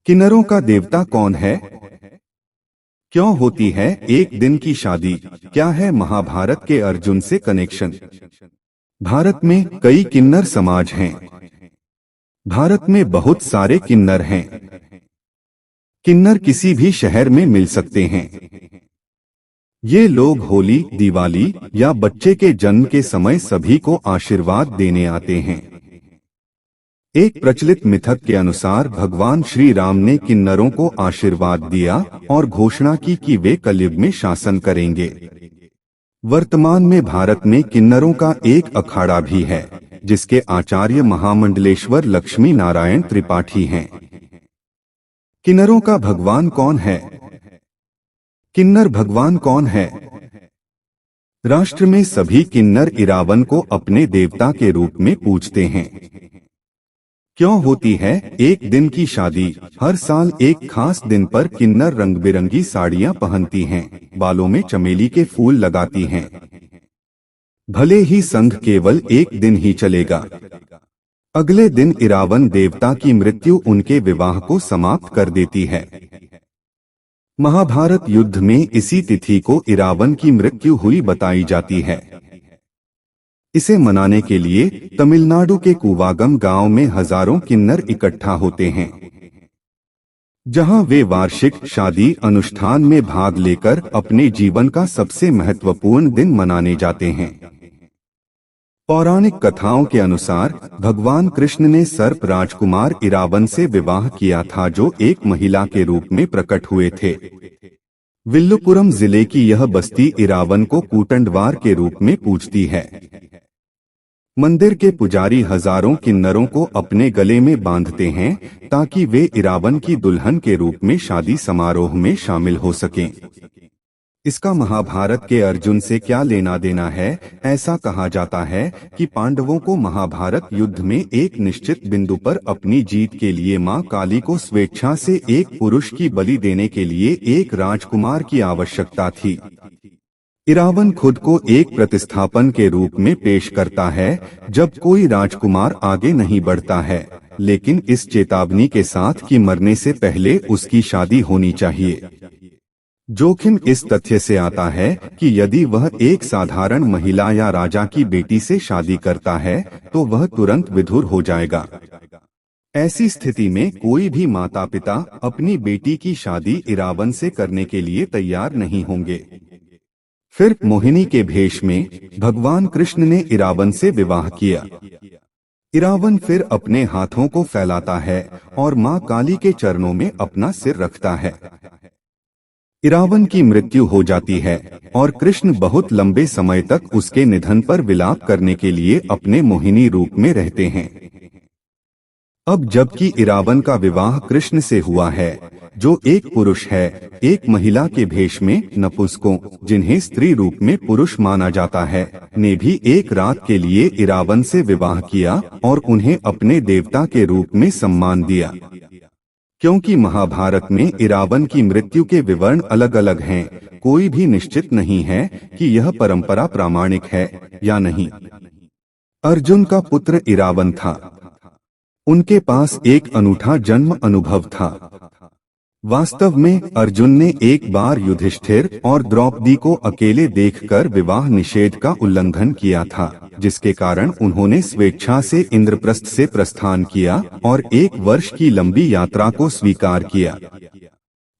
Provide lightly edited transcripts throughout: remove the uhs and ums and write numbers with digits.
किन्नरों का देवता कौन है? क्यों होती है एक दिन की शादी? क्या है महाभारत के अर्जुन से कनेक्शन? भारत में कई किन्नर समाज हैं। भारत में बहुत सारे किन्नर हैं। किन्नर किसी भी शहर में मिल सकते हैं। ये लोग होली, दिवाली या बच्चे के जन्म के समय सभी को आशीर्वाद देने आते हैं। एक प्रचलित मिथक के अनुसार भगवान श्री राम ने किन्नरों को आशीर्वाद दिया और घोषणा की कि वे कलयुग में शासन करेंगे। वर्तमान में भारत में किन्नरों का एक अखाड़ा भी है, जिसके आचार्य महामंडलेश्वर लक्ष्मी नारायण त्रिपाठी हैं। किन्नरों का भगवान कौन है? किन्नर भगवान कौन है? राष्ट्र में सभी किन्नर इरावन को अपने देवता के रूप में पूजते हैं। क्यों होती है एक दिन की शादी? हर साल एक खास दिन पर किन्नर रंग बिरंगी साड़ियां पहनती हैं, बालों में चमेली के फूल लगाती हैं। भले ही संघ केवल एक दिन ही चलेगा। अगले दिन इरावन देवता की मृत्यु उनके विवाह को समाप्त कर देती है। महाभारत युद्ध में इसी तिथि को इरावन की मृत्यु हुई बताई जाती है। इसे मनाने के लिए तमिलनाडु के कूवागम गांव में हजारों किन्नर इकट्ठा होते हैं, जहां वे वार्षिक शादी अनुष्ठान में भाग लेकर अपने जीवन का सबसे महत्वपूर्ण दिन मनाने जाते हैं। पौराणिक कथाओं के अनुसार भगवान कृष्ण ने सर्प राजकुमार इरावन से विवाह किया था, जो एक महिला के रूप में प्रकट हुए थे। विल्लुपुरम जिले की यह बस्ती इरावन को कूटंडवार के रूप में पूजती है। मंदिर के पुजारी हजारों किन्नरों को अपने गले में बांधते हैं ताकि वे इरावन की दुल्हन के रूप में शादी समारोह में शामिल हो सकें। इसका महाभारत के अर्जुन से क्या लेना देना है? ऐसा कहा जाता है कि पांडवों को महाभारत युद्ध में एक निश्चित बिंदु पर अपनी जीत के लिए मां काली को स्वेच्छा से एक पुरुष की बलि देने के लिए एक राजकुमार की आवश्यकता थी। इरावन खुद को एक प्रतिस्थापन के रूप में पेश करता है जब कोई राजकुमार आगे नहीं बढ़ता है, लेकिन इस चेतावनी के साथ कि मरने से पहले उसकी शादी होनी चाहिए। जोखिम इस तथ्य से आता है कि यदि वह एक साधारण महिला या राजा की बेटी से शादी करता है तो वह तुरंत विधुर हो जाएगा। ऐसी स्थिति में कोई भी माता पिता अपनी बेटी की शादी इरावन से करने के लिए तैयार नहीं होंगे। फिर मोहिनी के भेष में भगवान कृष्ण ने इरावन से विवाह किया। इरावन फिर अपने हाथों को फैलाता है और मां काली के चरणों में अपना सिर रखता है। इरावन की मृत्यु हो जाती है और कृष्ण बहुत लंबे समय तक उसके निधन पर विलाप करने के लिए अपने मोहिनी रूप में रहते हैं। अब जबकि इरावन का विवाह कृष्ण से हुआ है, जो एक पुरुष है, एक महिला के भेष में नपुंसकों, जिन्हें स्त्री रूप में पुरुष माना जाता है, ने भी एक रात के लिए इरावन से विवाह किया और उन्हें अपने देवता के रूप में सम्मान दिया। क्योंकि महाभारत में इरावन की मृत्यु के विवरण अलग अलग हैं, कोई भी निश्चित नहीं है कि यह परंपरा प्रामाणिक है या नहीं। अर्जुन का पुत्र इरावन था। उनके पास एक अनूठा जन्म अनुभव था। वास्तव में अर्जुन ने एक बार युधिष्ठिर और द्रौपदी को अकेले देखकर विवाह निषेध का उल्लंघन किया था, जिसके कारण उन्होंने स्वेच्छा से इंद्रप्रस्थ से प्रस्थान किया और 1 वर्ष की लंबी यात्रा को स्वीकार किया।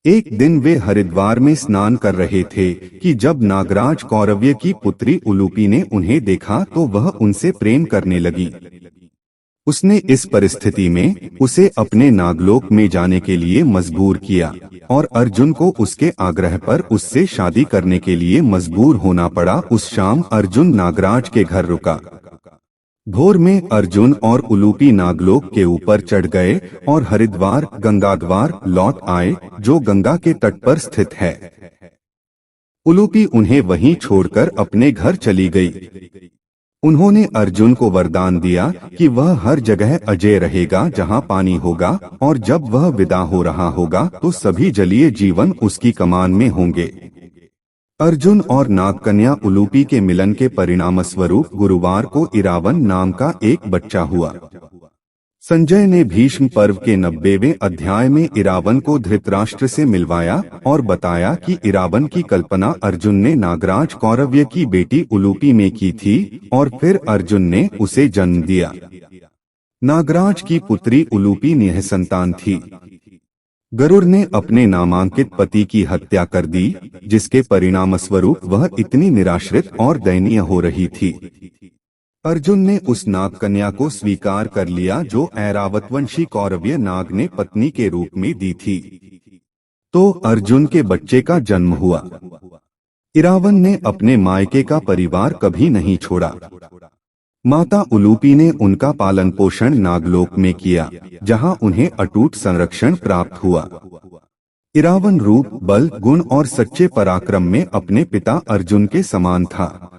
एक दिन वे हरिद्वार में स्नान कर रहे थे कि जब नागराज कौरव्य की पुत्री उलूपी ने उन्हें देखा तो वह उनसे प्रेम करने लगी। उसने इस परिस्थिति में उसे अपने नागलोक में जाने के लिए मजबूर किया और अर्जुन को उसके आग्रह पर उससे शादी करने के लिए मजबूर होना पड़ा। उस शाम अर्जुन नागराज के घर रुका। भोर में अर्जुन और उलूपी नागलोक के ऊपर चढ़ गए और हरिद्वार गंगाद्वार लौट आए, जो गंगा के तट पर स्थित है। उलूपी उन्हें वहीं छोड़कर अपने घर चली गई। उन्होंने अर्जुन को वरदान दिया कि वह हर जगह अजय रहेगा जहां पानी होगा, और जब वह विदा हो रहा होगा तो सभी जलीय जीवन उसकी कमान में होंगे। अर्जुन और नागकन्या उलूपी के मिलन के परिणामस्वरूप गुरुवार को इरावन नाम का एक बच्चा हुआ। संजय ने भीष्म पर्व के 90वें अध्याय में इरावन को धृतराष्ट्र से मिलवाया और बताया कि इरावन की कल्पना अर्जुन ने नागराज कौरव्य की बेटी उलूपी में की थी और फिर अर्जुन ने उसे जन्म दिया। नागराज की पुत्री उलूपी निःसंतान थी। गरुड़ ने अपने नामांकित पति की हत्या कर दी, जिसके परिणामस्वरूप वह इतनी निराश्रित और दयनीय हो रही थी। अर्जुन ने उस नाग कन्या को स्वीकार कर लिया जो ऐरावतवंशी कौरव्य नाग ने पत्नी के रूप में दी थी। तो अर्जुन के बच्चे का जन्म हुआ। इरावन ने अपने मायके का परिवार कभी नहीं छोड़ा। माता उलूपी ने उनका पालन पोषण नागलोक में किया, जहां उन्हें अटूट संरक्षण प्राप्त हुआ। इरावन रूप, बल, गुण और सच्चे पराक्रम में अपने पिता अर्जुन के समान था।